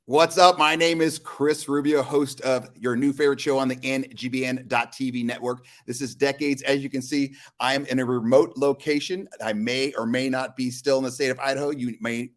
What's up? My name is Kris Rubio, host of your new favorite show on the NGBN.TV network. This is Decades. As you can see, I'm in a remote location. I may or may not be still in the state of Idaho. You may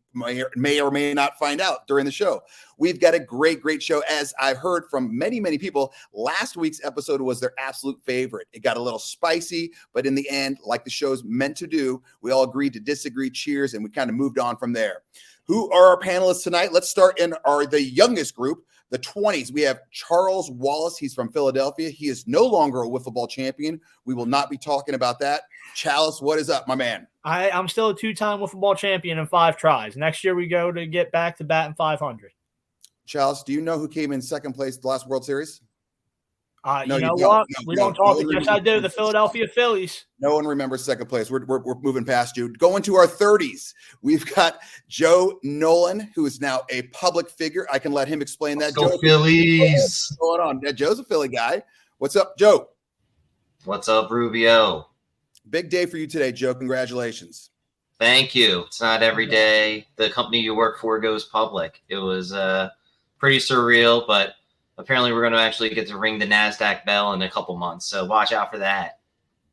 or may not find out during the show. We've got a great show. As I've heard from many people, last week's episode was their absolute favorite. It got a little spicy, but in the end, like the show's meant to do, we all agreed to disagree, cheers, and we kind of moved on from there. Who are our panelists tonight? Let's start in the youngest group, the 20s. We have Charles Wallace. He's from Philadelphia. He is no longer a wiffle ball champion. We will not be talking about that. Chalice, what is up, my man? I'm still a two-time wiffle ball champion in 5 tries. Next year we go to get back to batting 500. Chalice, do you know who came in second place the last World Series? No, you know what? We don't talk. Yes, I do. The Philadelphia Phillies. No one remembers second place. We're moving past you. Going to our 30s, we've got Joe Nolan, who is now a public figure. I can let him explain that. Go Phillies. What's going on? Yeah, Joe's a Philly guy. What's up, Joe? What's up, Rubio? Big day for you today, Joe. Congratulations. Thank you. It's not every day the company you work for goes public. It was pretty surreal, but apparently we're going to actually get to ring the NASDAQ bell in a couple months, so watch out for that.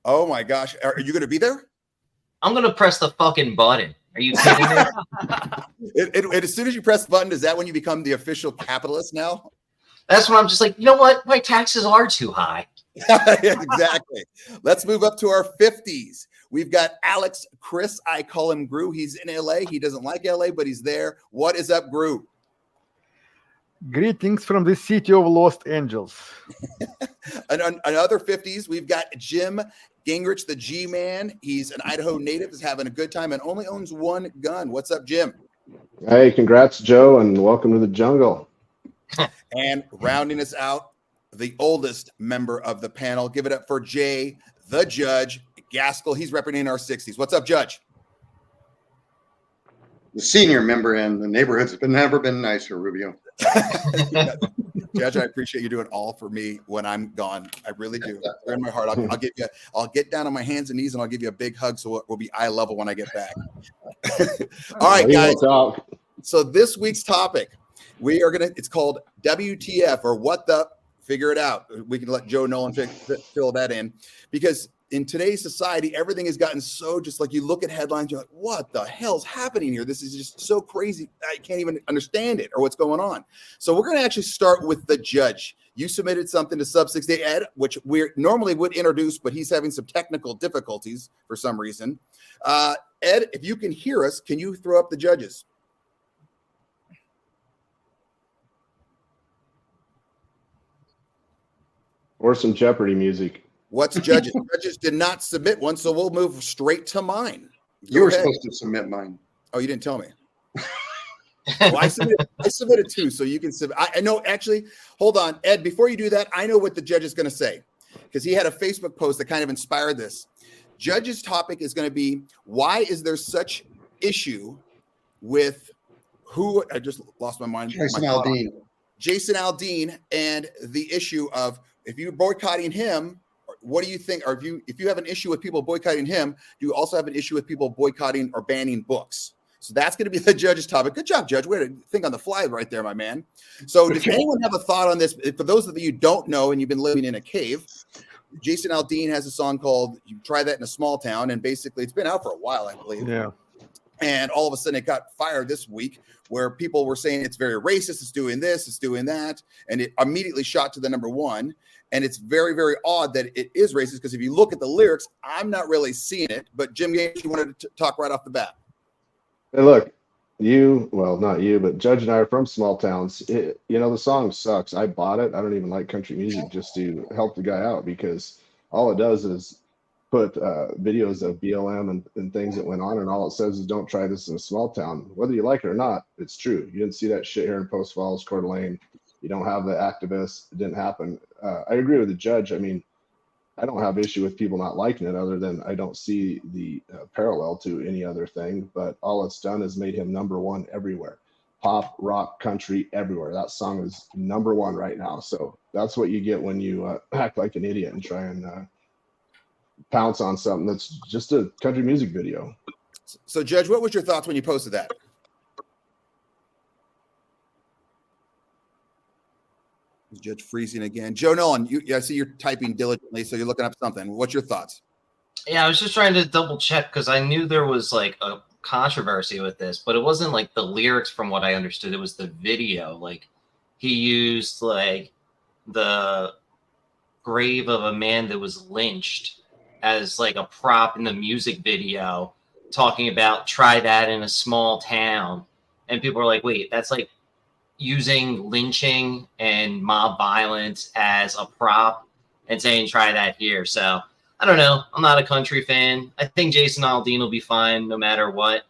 Oh, my gosh. Are you going to be there? I'm going to press the fucking button. Are you kidding me? As soon as you press the button, is that when you become the official capitalist now? That's when I'm just like, you know what? My taxes are too high. Exactly. Let's move up to our 50s. We've got Alex Kris. I call him Gru. He's in LA. He doesn't like LA, but he's there. What is up, Gru? Greetings from the city of Los Angeles. Another 50s, we've got Jim Gingrich, the G-Man. He's an Idaho native, is having a good time, and only owns one gun. What's up, Jim? Hey, congrats, Joe, and welcome to the jungle. And rounding us out, the oldest member of the panel. Give it up for Jay, the Judge, Gaskill. He's representing our 60s. What's up, Judge? The senior member, and the neighborhood's never been nicer, Rubio. Judge, I appreciate you doing all for me when I'm gone. I really do. In my heart, I'll get down on my hands and knees and I'll give you a big hug, so we'll be eye level when I get back. All right, guys. So this week's topic, it's called WTF, or what the. Figure it out. We can let Joe Nolan fill that in, because in today's society, everything has gotten so, just like you look at headlines, you're like, what the hell's happening here? This is just so crazy. I can't even understand it or what's going on. So we're going to actually start with the Judge. You submitted something to Sub 6 Ed, which we normally would introduce, but he's having some technical difficulties for some reason. Ed, if you can hear us, can you throw up the Judges? Or some Jeopardy music. What's Judges? Judges did not submit one, so we'll move straight to mine. You were supposed to submit mine. Oh, you didn't tell me. Well, I submitted 2, so you can submit. I know, actually, hold on. Ed, before you do that, I know what the Judge is going to say, because he had a Facebook post that kind of inspired this. Judge's topic is going to be, why is there such issue with who? I just lost my mind. Jason Aldean. Jason Aldean, and the issue of, if you're boycotting him, what do you think? Or if you have an issue with people boycotting him, do you also have an issue with people boycotting or banning books? So that's going to be the Judge's topic. Good job, Judge. Way to think on the fly right there, my man. So does anyone have a thought on this? For those of you who don't know and you've been living in a cave, Jason Aldean has a song called You Try That in a Small Town, and basically it's been out for a while, I believe. Yeah. And all of a sudden it got fired this week, where people were saying it's very racist, it's doing this, it's doing that, and it immediately shot to the number 1. And it's very, very odd that it is racist, because if you look at the lyrics, I'm not really seeing it. But Jim Gaines, you wanted to talk right off the bat. Hey, look, not you, but Judge and I are from small towns. The song sucks. I bought it. I don't even like country music just to help the guy out, because all it does is put videos of BLM and things that went on, and all it says is don't try this in a small town. Whether you like it or not, it's true. You didn't see that shit here in Post Falls, Coeur d'Alene. You don't have the activists. It didn't happen. I agree with the Judge. I mean, I don't have issue with people not liking it, other than I don't see the parallel to any other thing. But all it's done is made him number 1 everywhere. Pop, rock, country, everywhere. That song is number 1 right now. So that's what you get when you act like an idiot and try and pounce on something that's just a country music video. So, Judge, what was your thoughts when you posted that? Judge freezing again. Joe Nolan, I see you're typing diligently, so you're looking up something. What's your thoughts? Yeah, I was just trying to double check because I knew there was like a controversy with this, but it wasn't like the lyrics from what I understood. It was the video. Like he used like the grave of a man that was lynched as like a prop in the music video, talking about try that in a small town. And people are like, wait, that's like using lynching and mob violence as a prop and saying try that here. So I don't know. I'm not a country fan. I think Jason Aldean will be fine no matter what.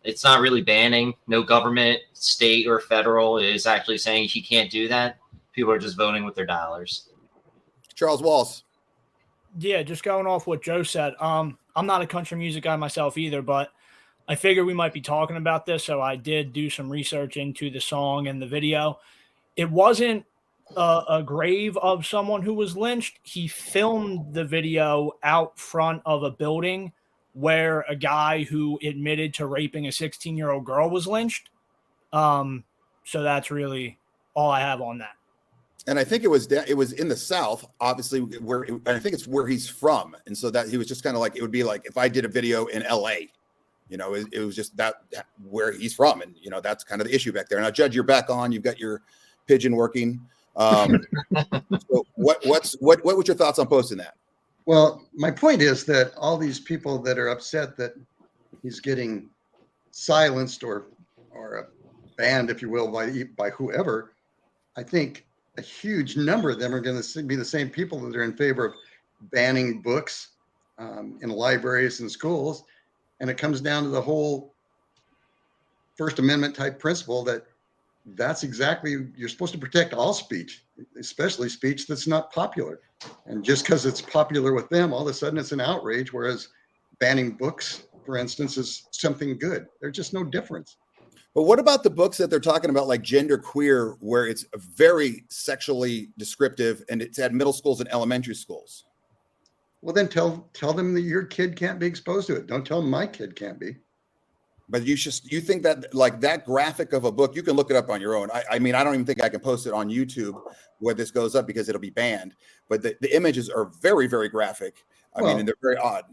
It's not really banning. No government, state or federal, is actually saying he can't do that. People are just voting with their dollars. Charles Wallace. Yeah, just going off what Joe said. I'm not a country music guy myself either, but I figured we might be talking about this, so I did do some research into the song and the video. It wasn't a grave of someone who was lynched. He filmed the video out front of a building where a guy who admitted to raping a 16-year-old girl was lynched. So that's really all I have on that. And I think it was in the South, obviously, I think it's where he's from. And so that he was just kind of like, it would be like if I did a video in LA, it was just that where he's from. And, that's kind of the issue back there. Now, Judge, you're back on. You've got your pigeon working. So what was your thoughts on posting that? Well, my point is that all these people that are upset that he's getting silenced or banned, if you will, by whoever, I think a huge number of them are going to be the same people that are in favor of banning books in libraries and schools. And it comes down to the whole First Amendment type principle that's exactly, you're supposed to protect all speech, especially speech that's not popular. And just because it's popular with them, all of a sudden it's an outrage, whereas banning books, for instance, is something good. There's just no difference. But what about the books that they're talking about, like Gender Queer, where it's very sexually descriptive and it's at middle schools and elementary schools? Well, then tell them that your kid can't be exposed to it. Don't tell them my kid can't be. But you think that like that graphic of a book, you can look it up on your own. I mean, I don't even think I can post it on YouTube where this goes up because it'll be banned. But the images are very, very graphic. I mean, and they're very odd.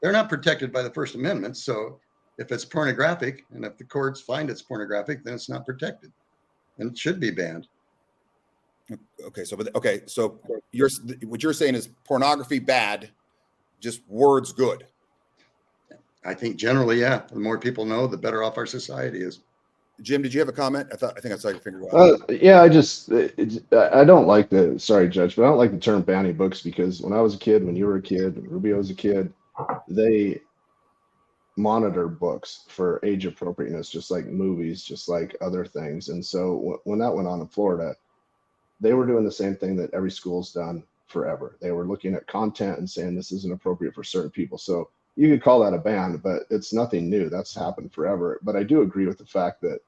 They're not protected by the First Amendment. So if it's pornographic and if the courts find it's pornographic, then it's not protected and it should be banned. Okay. So what you're saying is pornography bad, just words good. I think generally, yeah. The more people know, the better off our society is. Jim, did you have a comment? I think I saw your finger go up. Yeah, I don't like sorry, Judge, but I don't like the term banning books because when I was a kid, when you were a kid, when Rubio was a kid, they monitor books for age appropriateness, just like movies, just like other things. And so when that went on in Florida, they were doing the same thing that every school's done forever. They were looking at content and saying this isn't appropriate for certain people. So you could call that a ban, but it's nothing new. That's happened forever. But I do agree with the fact that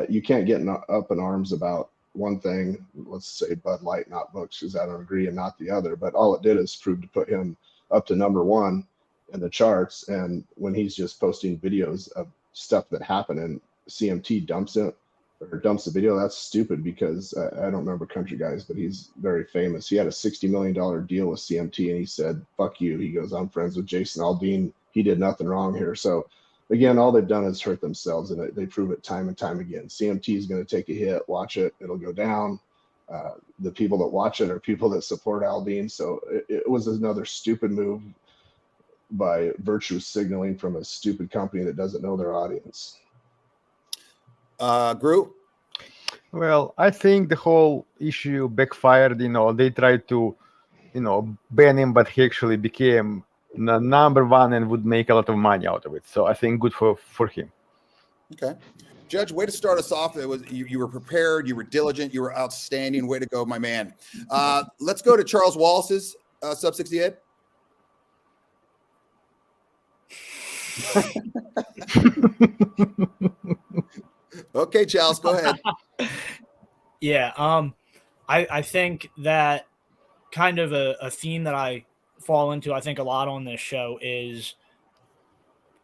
you can't get up in arms about one thing, let's say Bud Light, not books, because I don't agree, and not the other. But all it did is prove to put him up to #1 in the charts. And when he's just posting videos of stuff that happened and CMT dumps the video, that's stupid because I don't remember Country Guys, but he's very famous. He had a $60 million deal with CMT and he said, fuck you. He goes, I'm friends with Jason Aldean. He did nothing wrong here. So again, all they've done is hurt themselves and they prove it time and time again. CMT is going to take a hit, watch it, it'll go down. The people that watch it are people that support Aldean. So it was another stupid move by virtue signaling from a stupid company that doesn't know their audience. Gru? Well, I think the whole issue backfired. They tried to, ban him, but he actually became #1 and would make a lot of money out of it. So I think good for him. Okay. Judge, way to start us off. It was you were prepared, you were diligent, you were outstanding. Way to go, my man. Let's go to Charles Wallace's sub 68. Okay, Charles, go ahead. Yeah, I think that kind of a theme that I fall into, I think a lot on this show is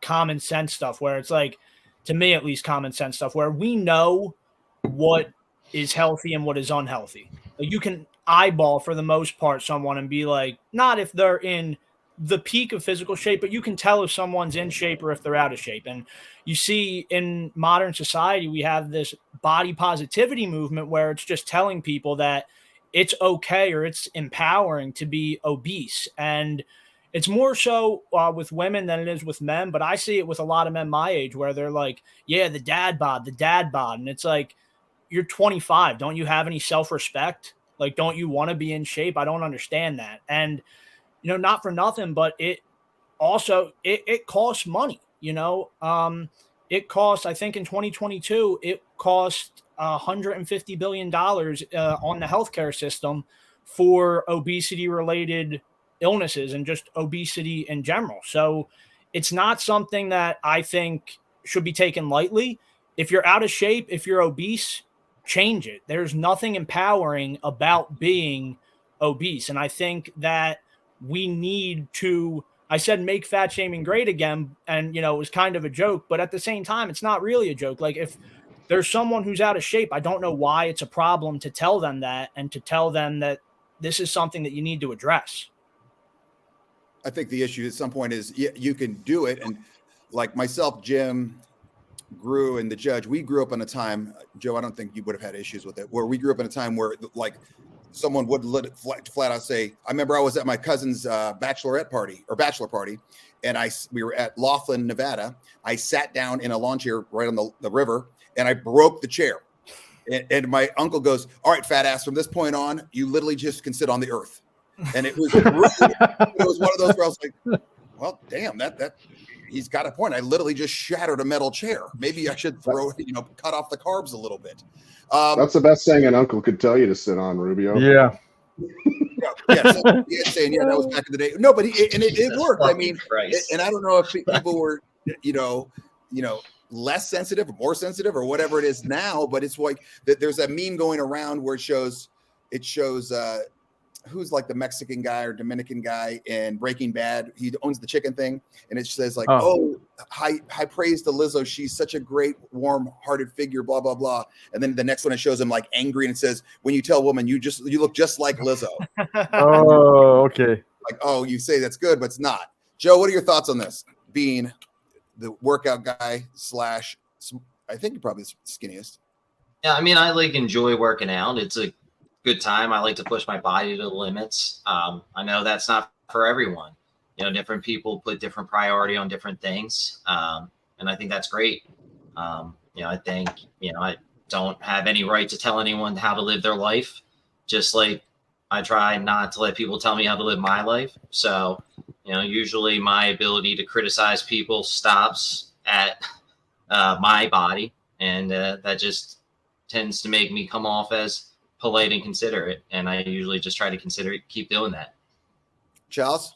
common sense stuff where it's like, to me at least, common sense stuff where we know what is healthy and what is unhealthy. Like, you can eyeball for the most part someone and be like, not if they're in the peak of physical shape, but you can tell if someone's in shape or if they're out of shape. And you see in modern society, we have this body positivity movement where it's just telling people that it's okay or it's empowering to be obese. And it's more so with women than it is with men, but I see it with a lot of men my age where they're like, yeah, the dad bod. And it's like, you're 25. Don't you have any self-respect? Like, don't you want to be in shape? I don't understand that. And, you know, not for nothing, but it also, it costs money, you know? It costs, I think in 2022, it cost $150 billion on the healthcare system for obesity related illnesses and just obesity in general. So it's not something that I think should be taken lightly. If you're out of shape, if you're obese, change it. There's nothing empowering about being obese. And I think that we need to, I said, make fat shaming great again. And, you know, it was kind of a joke, but at the same time, it's not really a joke. Like, if there's someone who's out of shape, I don't know why it's a problem to tell them that and to tell them that this is something that you need to address. I think the issue at some point is you can do it. And like myself, Jim, Grew, and the judge, we grew up in a time, Joe, I don't think you would have had issues with it, where we grew up in a time where like someone would let it flat out say, I remember I was at my cousin's bachelor party, and we were at Laughlin, Nevada. I sat down in a lawn chair right on the river, and I broke the chair. And my uncle goes, all right, fat ass, from this point on, you literally just can sit on the earth. And it was really, it was one of those where I was like, well, damn, that he's got a point. I literally just shattered a metal chair. Maybe I should cut off the carbs a little bit. That's the best thing an uncle could tell you to sit on, Rubio. Yeah. So saying, yeah, that was back in the day. No, but it worked. I mean, and I don't know if people were, less sensitive or more sensitive or whatever it is now, but it's like there's a meme going around where it shows who's like the Mexican guy or Dominican guy in Breaking Bad. He owns the chicken thing. And it says like, high praise to Lizzo. She's such a great, warm-hearted figure, blah, blah, blah. And then the next one, it shows him like angry and it says, when you tell a woman, you look just like Lizzo. Oh, okay. Like, oh, you say that's good, but it's not. Joe, what are your thoughts on this? Being the workout guy / I think you're probably the skinniest. Yeah, I mean, I enjoy working out. It's a good time. I like to push my body to the limits. I know that's not for everyone. Different people put different priority on different things. And I think that's great. I think, I don't have any right to tell anyone how to live their life, just like I try not to let people tell me how to live my life. So, usually my ability to criticize people stops at my body. And that just tends to make me come off as polite and considerate, and I usually just try to keep doing that. Charles,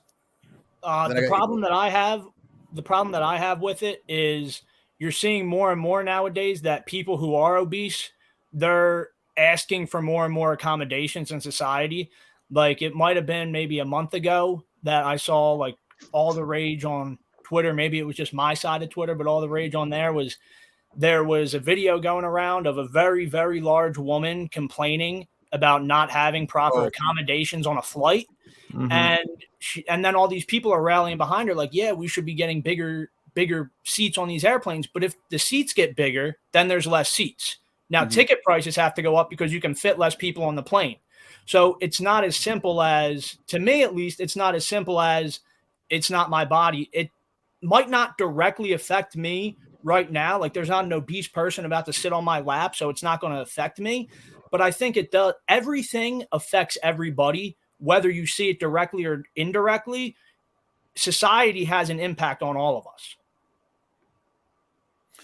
the problem that I have with it is you're seeing more and more nowadays that people who are obese, they're asking for more and more accommodations in society. Like, it might have been maybe a month ago that I saw like all the rage on Twitter. Maybe it was just my side of Twitter, but all the rage on there was a video going around of a very, very large woman complaining about not having proper accommodations on a flight. Mm-hmm. And then all these people are rallying behind her like, yeah, we should be getting bigger seats on these airplanes. But if the seats get bigger, then there's less seats. Now, ticket prices have to go up because you can fit less people on the plane. So it's not as simple as, to me at least, it's not as simple as it's not my body. It might not directly affect me right now. Like, there's not an obese person about to sit on my lap, so it's not going to affect me. But I think it does. Everything affects everybody, whether you see it directly or indirectly. Society has an impact on all of us.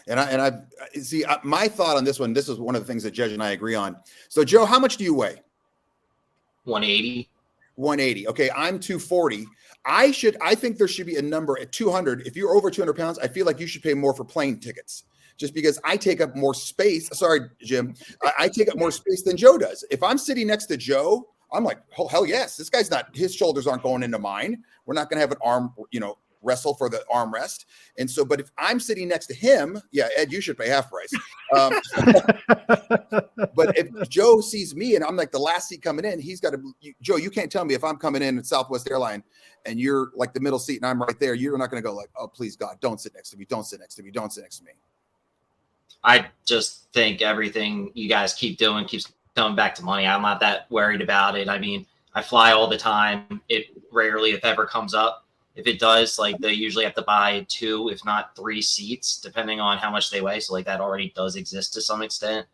And I see my thought on this one. This is one of the things that Judge and I agree on. So, Joe, how much do you weigh? 180. 180. Okay, I'm 240. I think there should be a number at 200. If you're over 200 pounds, I feel like you should pay more for plane tickets, just because I take up more space. Sorry, Jim. I take up more space than Joe does. If I'm sitting next to Joe, I'm like, oh, hell yes. This guy's not, his shoulders aren't going into mine. We're not going to have an arm, wrestle for the armrest. And so, but if I'm sitting next to him, yeah, Ed, you should pay half price. But if Joe sees me and I'm like the last seat coming in, he's got to, Joe, you can't tell me if I'm coming in at Southwest Airline and you're like the middle seat and I'm right there, you're not going to go like, oh, please God, don't sit next to me. Don't sit next to me. Don't sit next to me. I just think everything you guys keep doing keeps coming back to money. I'm not that worried about it. I mean, I fly all the time. It rarely, if ever, comes up. If it does, like they usually have to buy 2, if not 3 seats, depending on how much they weigh. So like that already does exist to some extent.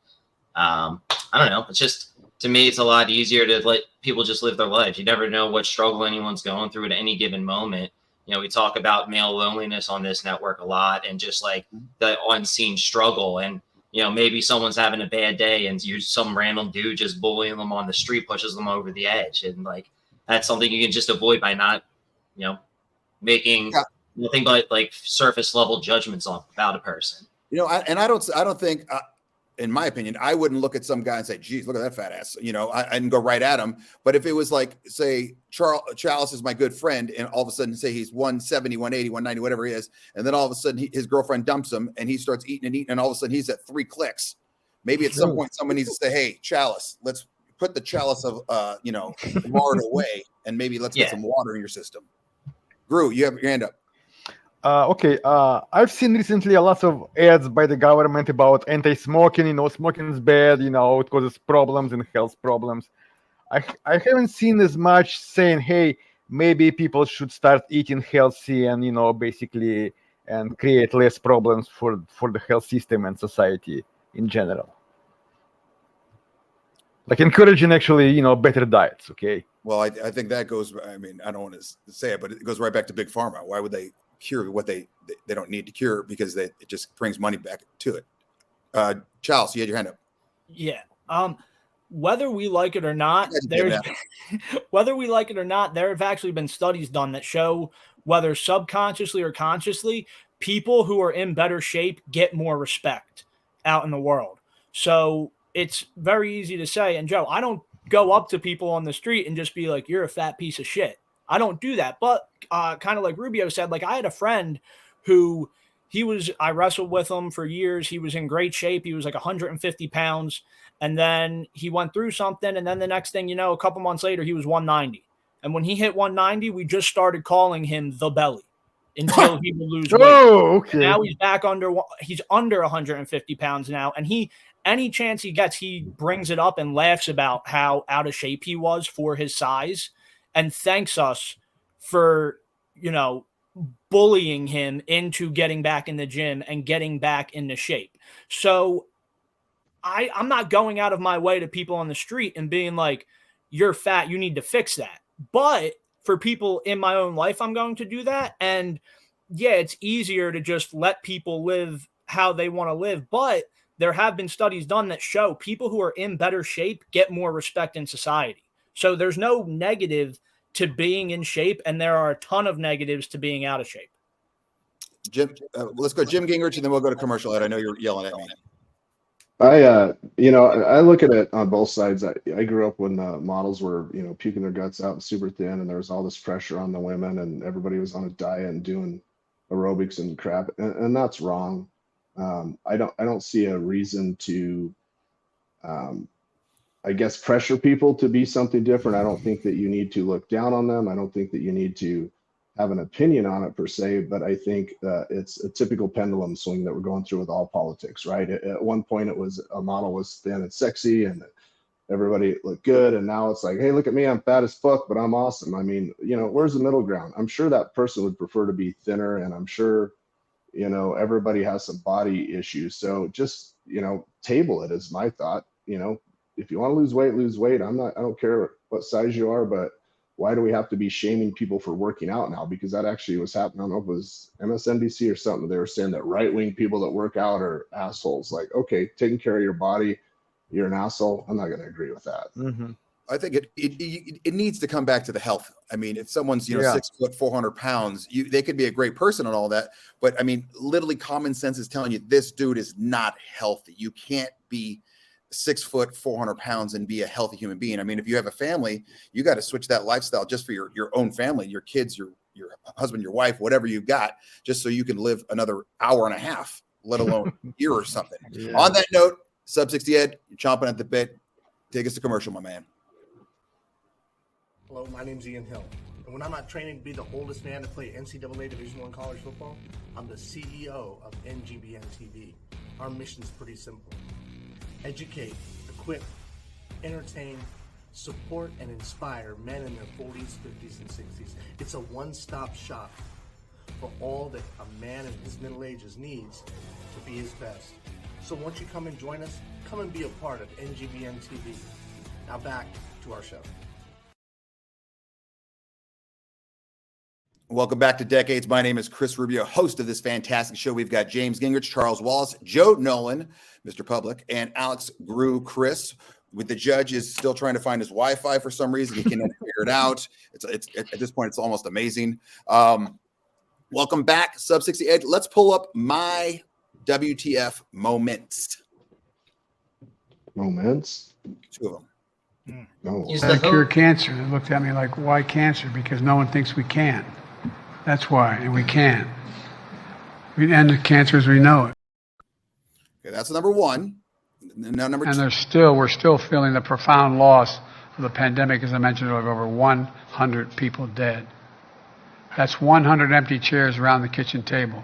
I don't know. It's just, to me, it's a lot easier to let people just live their lives. You never know what struggle anyone's going through at any given moment. You know, we talk about male loneliness on this network a lot and just like the unseen struggle. And, you know, maybe someone's having a bad day and some random dude just bullying them on the street pushes them over the edge. And like, that's something you can just avoid by not, you know, making nothing but like surface level judgments about a person. You know, I don't think, in my opinion, I wouldn't look at some guy and say, geez, look at that fat ass. You know, I didn't go right at him. But if it was like, say, Chalice is my good friend, and all of a sudden, say he's 170, 180, 190, whatever he is, and then all of a sudden his girlfriend dumps him and he starts eating, and all of a sudden he's at 3 clicks. Maybe at some point someone needs to say, hey, Chalice, let's put the chalice of, lard away, and maybe let's get some water in your system. Gru, you have your hand up. Okay, I've seen recently a lot of ads by the government about anti-smoking. You know, smoking is bad. You know, it causes problems and health problems. I haven't seen as much saying, hey, maybe people should start eating healthy and, you know, basically and create less problems for the health system and society in general. Like encouraging actually, you know, better diets. Okay. Well, I think that goes. I mean, I don't want to say it, but it goes right back to big pharma. Why would they cure what they don't need to cure, because it just brings money back to it. Charles, you had your hand up. Yeah. Whether we like it or not, there have actually been studies done that show whether subconsciously or consciously, people who are in better shape get more respect out in the world. So it's very easy to say, and Joe, I don't go up to people on the street and just be like, you're a fat piece of shit. I don't do that. But kind of like Rubio said, like I had a friend who I wrestled with him for years. He was in great shape. He was like 150 pounds. And then he went through something. And then the next thing you know, a couple months later, he was 190. And when he hit 190, we just started calling him the belly until he would lose weight. Oh, okay. And now he's back he's under 150 pounds now. And any chance he gets, he brings it up and laughs about how out of shape he was for his size and thanks us for, you know, bullying him into getting back in the gym and getting back into shape. So I'm not going out of my way to people on the street and being like, you're fat, you need to fix that. But for people in my own life, I'm going to do that. And yeah, it's easier to just let people live how they want to live. But there have been studies done that show people who are in better shape get more respect in society. So there's no negative to being in shape, and there are a ton of negatives to being out of shape. Jim, let's go Jim Gingrich, and then we'll go to commercial. Ed, I know you're yelling at me. I look at it on both sides. I grew up when models were, you know, puking their guts out and super thin, and there was all this pressure on the women, and everybody was on a diet and doing aerobics and crap, and that's wrong. I don't see a reason to, I guess, pressure people to be something different. I don't think that you need to look down on them. I don't think that you need to have an opinion on it per se, but I think it's a typical pendulum swing that we're going through with all politics, right? At one point, it was a model was thin and sexy and everybody looked good. And now it's like, hey, look at me, I'm fat as fuck, but I'm awesome. I mean, you know, where's the middle ground? I'm sure that person would prefer to be thinner, and I'm sure, you know, everybody has some body issues. So just, you know, table it is my thought. You know, if you want to lose weight, lose weight. I don't care what size you are, but why do we have to be shaming people for working out now? Because that actually was happening. I don't know if it was MSNBC or something. They were saying that right-wing people that work out are assholes. Like, okay, taking care of your body, you're an asshole. I'm not going to agree with that. Mm-hmm. I think it needs to come back to the health. I mean, if someone's 6 foot 400 pounds, they could be a great person and all that, but I mean, literally common sense is telling you this dude is not healthy. You can't be 6 foot 400 pounds and be a healthy human being. I mean, if you have a family, you got to switch that lifestyle just for your own family, your kids, your husband, your wife, whatever you've got, just so you can live another hour and a half, let alone a year or something. Yeah. On that note, Sub 60 Ed, you're chomping at the bit. Take us to commercial, my man. Hello, my name's Ian Hill. And when I'm not training to be the oldest man to play NCAA Division I college football, I'm the CEO of NGBN TV. Our mission's pretty simple. Educate, equip, entertain, support, and inspire men in their 40s, 50s, and 60s. It's a one-stop shop for all that a man in his middle ages needs to be his best. So won't you come and join us? Come and be a part of NGBN TV. Now back to our show. Welcome back to Decades. My name is Kris Rubio, host of this fantastic show. We've got James Gingrich, Charles Wallace, Joe Nolan, Mr. Public, and Alex Grew, Kris. With the judge is still trying to find his Wi-Fi for some reason. He can't figure it out. It's at this point, it's almost amazing. Welcome back, Sub 60 Ed. Let's pull up my WTF moments. Moments? 2 of them. No. I cure cancer. They looked at me like, why cancer? Because no one thinks we can. That's why, and we can. We end the cancer as we know it. Okay, that's number 1. Now number 2. And we're still feeling the profound loss of the pandemic, as I mentioned, of over 100 people dead. That's 100 empty chairs around the kitchen table.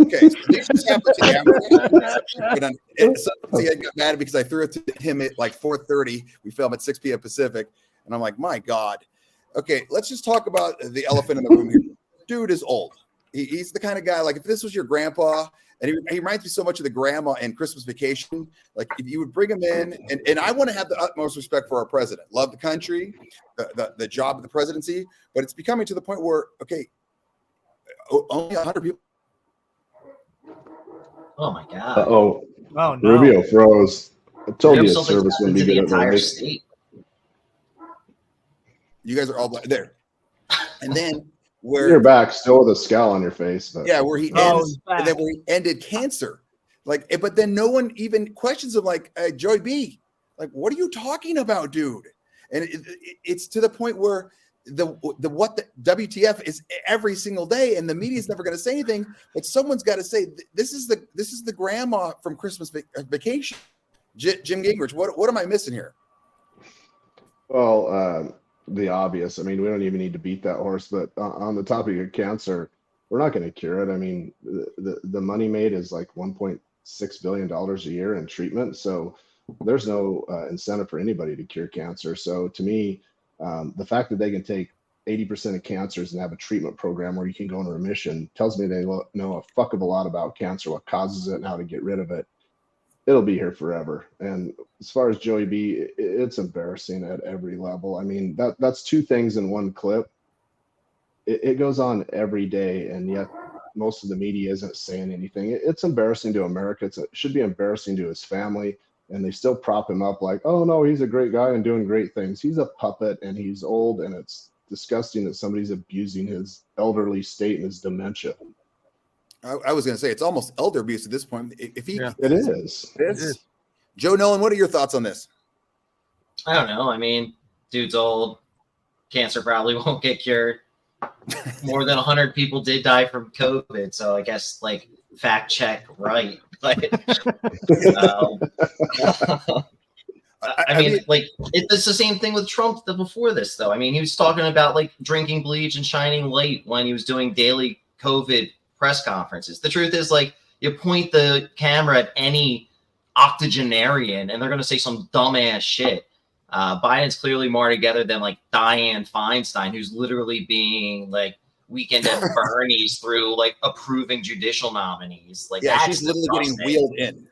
Okay, so these just happened to I got mad because I threw it to him at like 4:30. We film at 6 p.m. Pacific, and I'm like, my God. Okay, let's just talk about the elephant in the room here. Dude is old. He's the kind of guy, like if this was your grandpa, and he reminds me so much of the grandma in Christmas Vacation. Like if you would bring him in, and I want to have the utmost respect for our president. Love the country, the job of the presidency, but it's becoming to the point where, okay, only 100 people. Oh my God. Oh no. Rubio froze. I told you his something service wouldn't be the good entire state. You guys are all there. And then where you're back still with a scowl on your face. But. Yeah, where he ends, and then where he ended cancer. Like, but then no one even questions him, like, Joey B, like, what are you talking about, dude? And it's to the point where the WTF is every single day, and the media's never going to say anything, but someone's got to say this is the grandma from Christmas Vacation, Jim Gingrich. What am I missing here? Well, the obvious. I mean, we don't even need to beat that horse, but on the topic of cancer, we're not going to cure it. I mean, the money made is like $1.6 billion a year in treatment, so there's no incentive for anybody to cure cancer. So to me, the fact that they can take 80% of cancers and have a treatment program where you can go in remission tells me they know a fuck of a lot about cancer, what causes it, and how to get rid of it. It'll be here forever. And as far as Joey B, it's embarrassing at every level. I mean, that's 2 things in one clip. It goes on every day, and yet most of the media isn't saying anything. It's embarrassing to America. It should be embarrassing to his family. And they still prop him up like, oh, no, he's a great guy and doing great things. He's a puppet, and he's old, and it's disgusting that somebody's abusing his elderly state and his dementia. I was going to say it's almost elder abuse at this point. If he, It is. Joe Nolan, what are your thoughts on this? I don't know. I mean, dude's old. Cancer probably won't get cured. More than 100 people did die from COVID, so I guess like fact check right. Like, I mean, like it's the same thing with Trump before this, though. I mean, he was talking about like drinking bleach and shining light when he was doing daily COVID press conferences. The truth is, like, you point the camera at any octogenarian and they're going to say some dumbass shit. Biden's clearly more together than like Dianne Feinstein, who's literally being like Weekend at Bernie's through like approving judicial nominees. Like, yeah, that's she's literally getting wheeled in.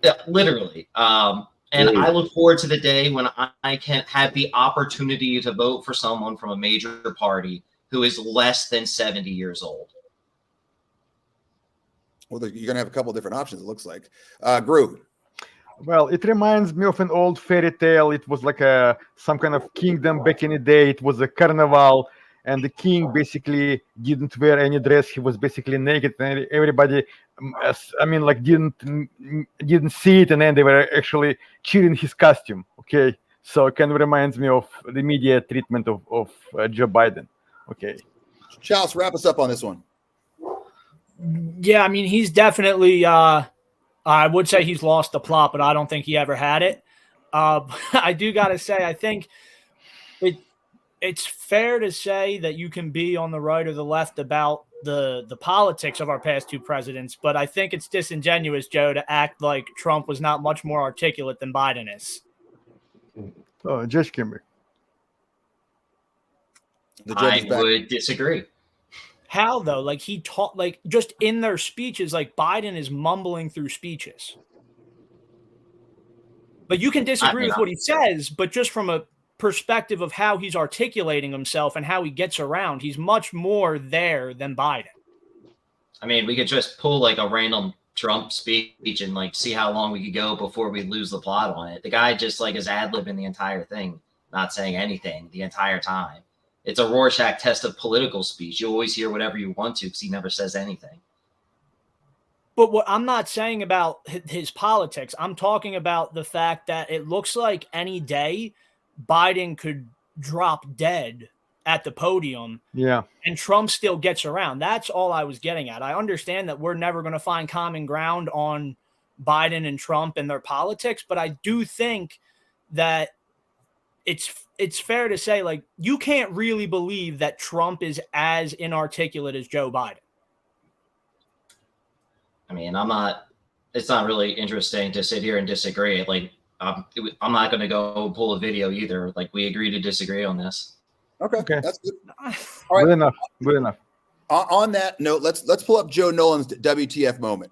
Yeah, literally. And I look forward to the day when I can have the opportunity to vote for someone from a major party who is less than 70 years old. Well, you're going to have a couple different options, it looks like. Grew. Well, it reminds me of an old fairy tale. It was like some kind of kingdom back in the day. It was a carnival, and the king basically didn't wear any dress. He was basically naked, and everybody, I mean, like didn't see it, and then they were actually cheering his costume. Okay, so it kind of reminds me of the media treatment of Joe Biden. Okay. Charles, wrap us up on this one. Yeah, I mean, he's definitely. I would say he's lost the plot, but I don't think he ever had it. I do got to say, I think it's fair to say that you can be on the right or the left about the politics of our past two presidents, but I think it's disingenuous, Joe, to act like Trump was not much more articulate than Biden is. Oh, Judge Kimber. The judge is I back. would disagree. How though? Like he taught, like just in their speeches, like Biden is mumbling through speeches. But you can disagree with what he says, but just from a perspective of how he's articulating himself and how he gets around, he's much more there than Biden. I mean, we could just pull like a random Trump speech and like see how long we could go before we lose the plot on it. The guy just like is ad-libbing the entire thing, not saying anything the entire time. It's a Rorschach test of political speech. You always hear whatever you want to because he never says anything. But what I'm not saying about his politics, I'm talking about the fact that it looks like any day Biden could drop dead at the podium. Yeah. And Trump still gets around. That's all I was getting at. I understand that we're never going to find common ground on Biden and Trump and their politics, but I do think that it's fair to say, like, you can't really believe that Trump is as inarticulate as Joe Biden. I mean, it's not really interesting to sit here and disagree. Like, I'm not going to go pull a video either. Like, we agree to disagree on this. Okay. That's good. All right. Good enough. On that note, let's pull up Joe Nolan's WTF moment.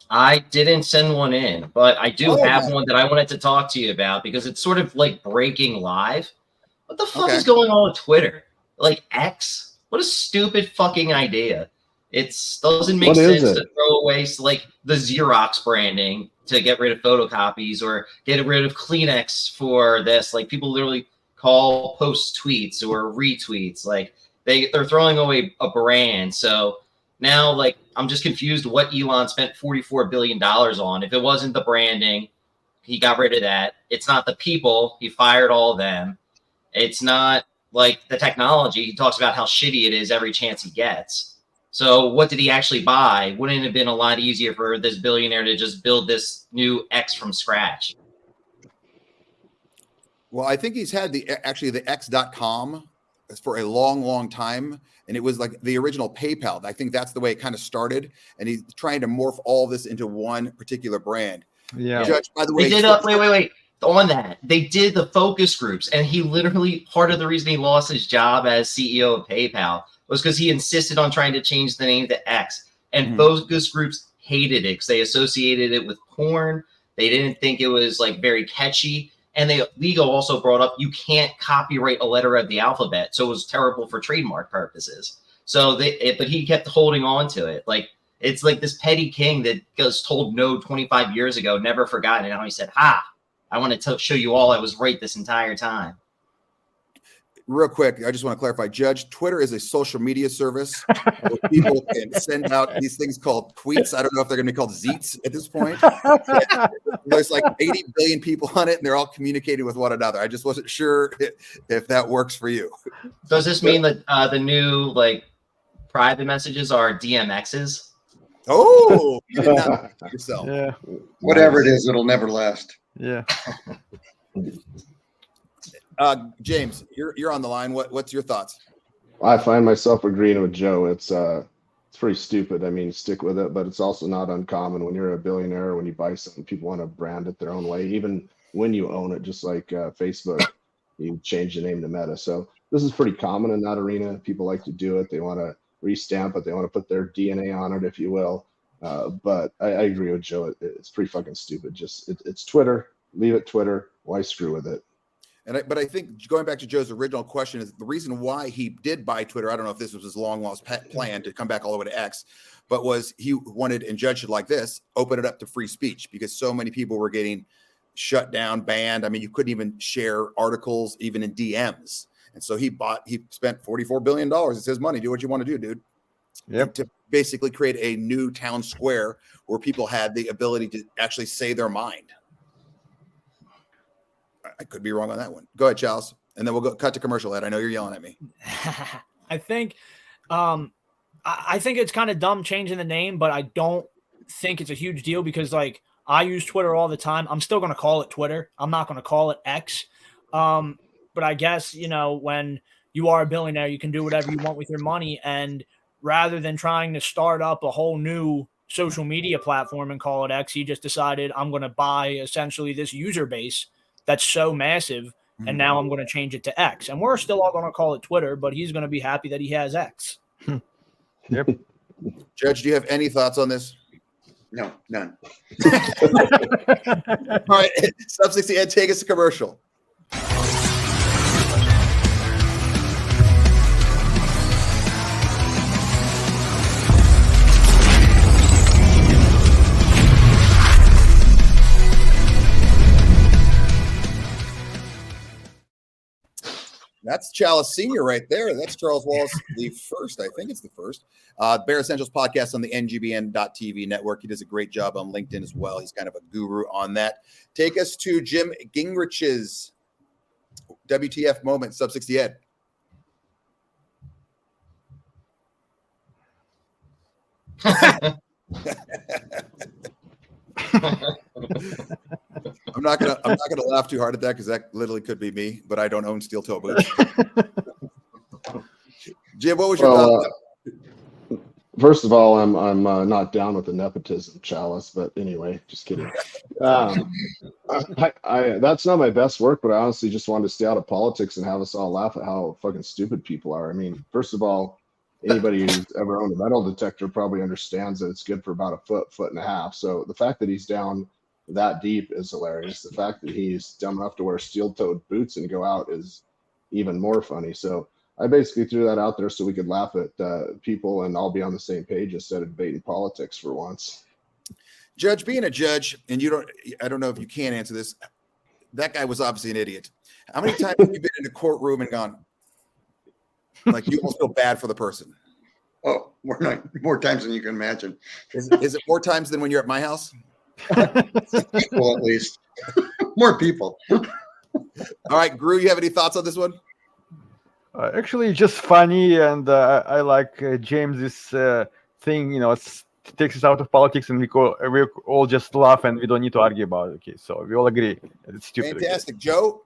I didn't send one in, but I do have one that I wanted to talk to you about because it's sort of like breaking live. What the fuck is going on with Twitter? Like X? What a stupid fucking idea. It doesn't make sense to throw away like the Xerox branding to get rid of photocopies or get rid of Kleenex for this. Like people literally call post tweets or retweets. Like they're throwing away a brand. So now, like, I'm just confused what Elon spent $44 billion on. If it wasn't the branding, he got rid of that. It's not the people. He fired all of them. It's not like the technology. He talks about how shitty it is every chance he gets. So what did he actually buy? Wouldn't it have been a lot easier for this billionaire to just build this new X from scratch? Well, I think he's had the X.com for a long, long time. And it was like the original PayPal. I think that's the way it kind of started. And he's trying to morph all this into one particular brand. Yeah. Judge, by the way, they did wait. On that, they did the focus groups. And he literally, part of the reason he lost his job as CEO of PayPal was because he insisted on trying to change the name to X. And focus groups hated it because they associated it with porn. They didn't think it was like very catchy. And legal also brought up you can't copyright a letter of the alphabet, so it was terrible for trademark purposes. So but he kept holding on to it. Like it's like this petty king that was told no 25 years ago, never forgotten. And now he said, "Ha! I wanted to show you all I was right this entire time." Real quick, I just want to clarify, Judge, Twitter is a social media service where people can send out these things called tweets. I don't know if they're going to be called Zeets at this point. There's like 80 billion people on it, and they're all communicating with one another. I just wasn't sure if that works for you. Does this mean that the new like private messages are DMXs? Oh, you did not yourself. Yeah. Whatever it is, it'll never last. Yeah. James, you're on the line. What's your thoughts? I find myself agreeing with Joe. It's pretty stupid. I mean, stick with it, but it's also not uncommon when you're a billionaire, when you buy something, people want to brand it their own way, even when you own it, just like Facebook, you change the name to Meta. So this is pretty common in that arena. People like to do it. They want to restamp it. They want to put their DNA on it, if you will. But I agree with Joe. It's pretty fucking stupid. Just it's Twitter. Leave it Twitter. Why screw with it? But I think going back to Joe's original question is the reason why he did buy Twitter. I don't know if this was his long lost plan to come back all the way to X, but was he wanted, and Judge should like this, open it up to free speech because so many people were getting shut down, banned. I mean, you couldn't even share articles even in DMs. And so he spent $44 billion. It's his money. Do what you want to do, dude. Yep. To basically create a new town square where people had the ability to actually say their mind. I could be wrong on that one. Go ahead, Charles. and then we'll go cut to commercial. Ed, I know you're yelling at me. I think it's kind of dumb changing the name, but I don't think it's a huge deal because like I use Twitter all the time. I'm still going to call it Twitter. I'm not going to call it X. But I guess, you know, when you are a billionaire, you can do whatever you want with your money. And rather than trying to start up a whole new social media platform and call it X, he just decided I'm going to buy essentially this user base that's so massive. And now I'm going to change it to X. And we're still all going to call it Twitter, but he's going to be happy that he has X. Yep. Judge, do you have any thoughts on this? No, none. All right, Sub 60 Ed, take us to commercial. That's Chalice Sr. right there. That's Charles Wallace, the first. I think it's the first. Bear Essentials podcast on the NGBN.TV network. He does a great job on LinkedIn as well. He's kind of a guru on that. Take us to Jim Gingrich's WTF moment, Sub 60 Ed. I'm not gonna laugh too hard at that because that literally could be me, but I don't own steel toe boots. Jim, what was your thought? First of all, I'm not down with the nepotism, Chalice, but anyway, just kidding. That's not my best work, but I honestly just wanted to stay out of politics and have us all laugh at how fucking stupid people are. I mean, first of all, anybody who's ever owned a metal detector probably understands that it's good for about a foot and a half. So the fact that he's down that deep is hilarious. The fact that he's dumb enough to wear steel-toed boots and go out is even more funny. So I basically threw that out there so we could laugh at people and all be on the same page instead of debating politics for once. Judge, being a judge, and I don't know if you can answer this. That guy was obviously an idiot. How many times have you been in a courtroom and gone, like you almost feel bad for the person? Oh, more times than you can imagine. Is it more times than when you're at my house? Well, at least more people. All right, Gru, you have any thoughts on this one? Actually, just funny, and I like James's thing. You know, it takes us out of politics, and we all just laugh, and we don't need to argue about it. Okay, so we all agree it's stupid. Fantastic, Joe.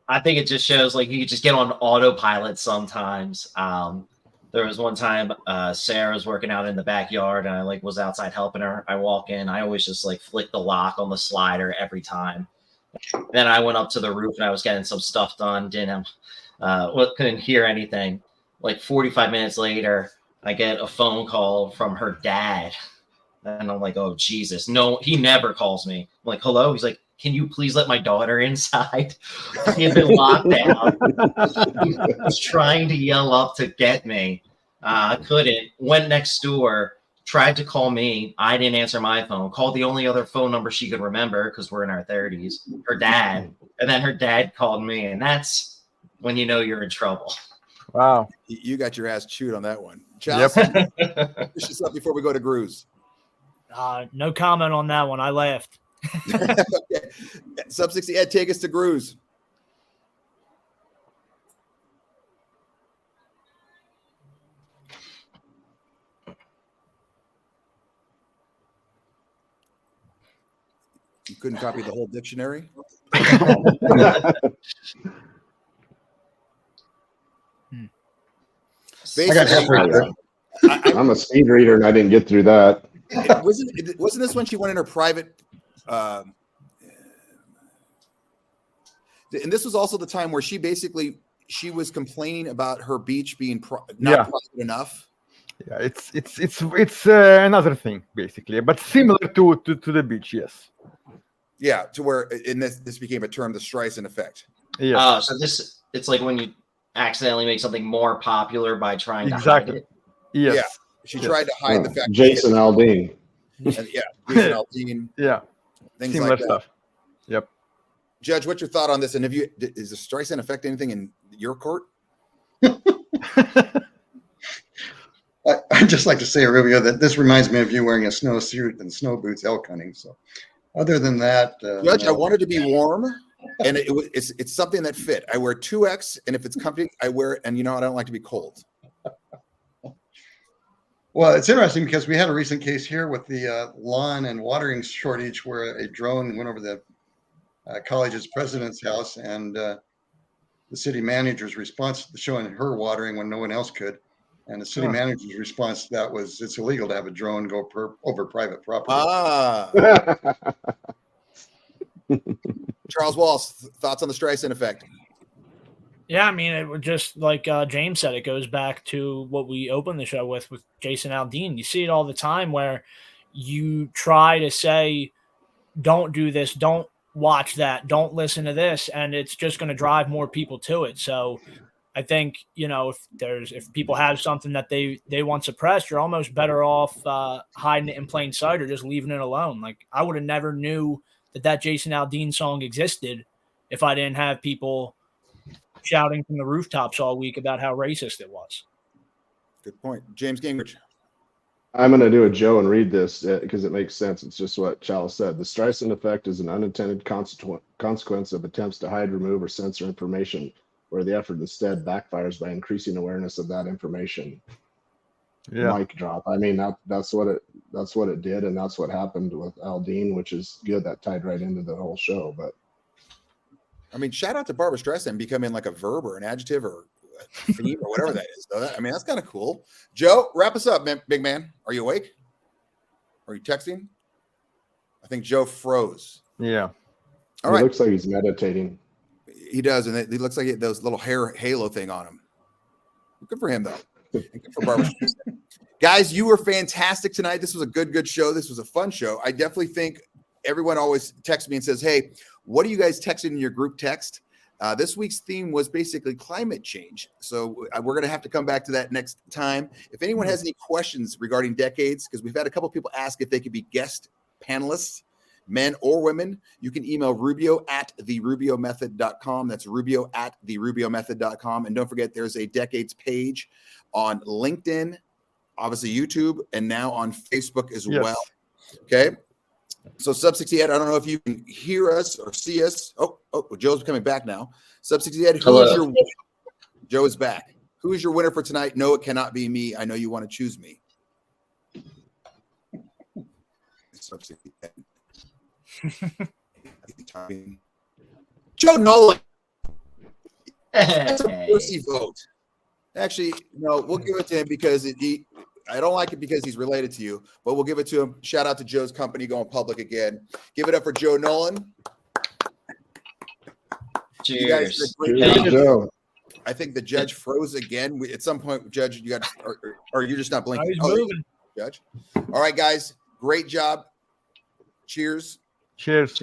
I think it just shows like you could just get on autopilot sometimes. There was one time Sarah was working out in the backyard, and I was outside helping her. I walk in, I always just flick the lock on the slider every time. Then I went up to the roof and I was getting some stuff done. Couldn't hear anything. 45 minutes later, I get a phone call from her dad, and I'm like, "Oh Jesus, no!" He never calls me. I'm like, "Hello?" He's like, "Can you please let my daughter inside?" He had been locked down. He was trying to yell up to get me. I couldn't. Went next door. Tried to call me. I didn't answer my phone. Called the only other phone number she could remember because we're in our 30s. Her dad. And then her dad called me. And that's when you know you're in trouble. Wow. You got your ass chewed on that one. Chalice, finish this up before we go to Cruz. No comment on that one. I laughed. Okay. Sub 60 Ed, take us to Cruz. You couldn't copy the whole dictionary? I'm a speed reader and I didn't get through that. Wasn't this when she went in her private? And this was also the time where she was complaining about her beach being not private enough. Yeah, it's another thing basically, but similar to the beach, yes. Yeah, to where in this became a term, the Streisand effect. Yeah. So it's like when you accidentally make something more popular by trying to hide it. Yes. Yeah. She tried to hide the fact. Jason Aldean. Jason Aldean. Yeah. Things similar like that. stuff. Yep. Judge, what's your thought on this? And is the Streisand affect anything in your court? I'd just like to say, Rubio, that this reminds me of you wearing a snowsuit and snow boots elk hunting. So other than that, Judge, I wanted to be warm. And it's something that fit. I wear 2X, and if it's comfy, I wear it. And I don't like to be cold. Well, it's interesting because we had a recent case here with the lawn and watering shortage where a drone went over the college's president's house, and the city manager's response to showing her watering when no one else could. And the city manager's response to that was, it's illegal to have a drone go over private property. Charles Wallace, thoughts on the Streisand effect? Yeah, I mean, it would just like James said, it goes back to what we opened the show with Jason Aldean. You see it all the time where you try to say, don't do this, don't watch that, don't listen to this, and it's just going to drive more people to it. So I think, if people have something that they want suppressed, you're almost better off hiding it in plain sight or just leaving it alone. Like, I would have never knew that Jason Aldean song existed if I didn't have people shouting from the rooftops all week about how racist it was. Good point. James Gingrich. I'm going to do a Joe and read this because it makes sense. It's just what Charles said. The Streisand effect is an unintended consequence of attempts to hide, remove, or censor information, where the effort instead backfires by increasing awareness of that information. Yeah. Mic drop. I mean, that's what it did, and that's what happened with Aldean, which is good. That tied right into the whole show. But I mean, shout out to Barbara Streisand becoming like a verb or an adjective or a theme or whatever that is. Though that's kind of cool. Joe, wrap us up, man, big man. Are you awake? Are you texting? I think Joe froze. Yeah. All right. Looks like he's meditating. He does, and he looks like he had those little hair halo thing on him. Good for him, though. And good for Barbara. Guys, you were fantastic tonight. This was a good show. This was a fun show. I definitely think everyone always texts me and says, hey, what are you guys texting in your group text? This week's theme was basically climate change. So we're going to have to come back to that next time. If anyone has any questions regarding decades, because we've had a couple people ask if they could be guest panelists, men or women, you can email Rubio at therubiomethod.com. That's Rubio at therubiomethod.com. And don't forget, there's a decades page on LinkedIn, obviously YouTube, and now on Facebook as well. Okay. So Sub 68, I don't know if you can hear us or see us. Oh, Joe's coming back now. Sub 68, Joe is back. Who is your winner for tonight? No, it cannot be me. I know you want to choose me. Sub 68. Joe Nolan. That's a mercy vote. Actually, no, we'll give it to him because I don't like it because he's related to you, but we'll give it to him. Shout out to Joe's company going public again. Give it up for Joe Nolan. Cheers. You guys did a great job. Joe. I think the judge froze again. At some point, Judge, you got, or you're just not blinking. He's moving. Judge. All right, guys, great job. Cheers. Cheers.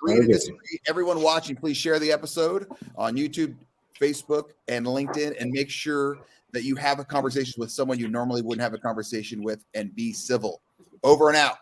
Agree to disagree. Everyone watching, please share the episode on YouTube, Facebook, and LinkedIn, and make sure that you have a conversation with someone you normally wouldn't have a conversation with, and be civil. Over and out.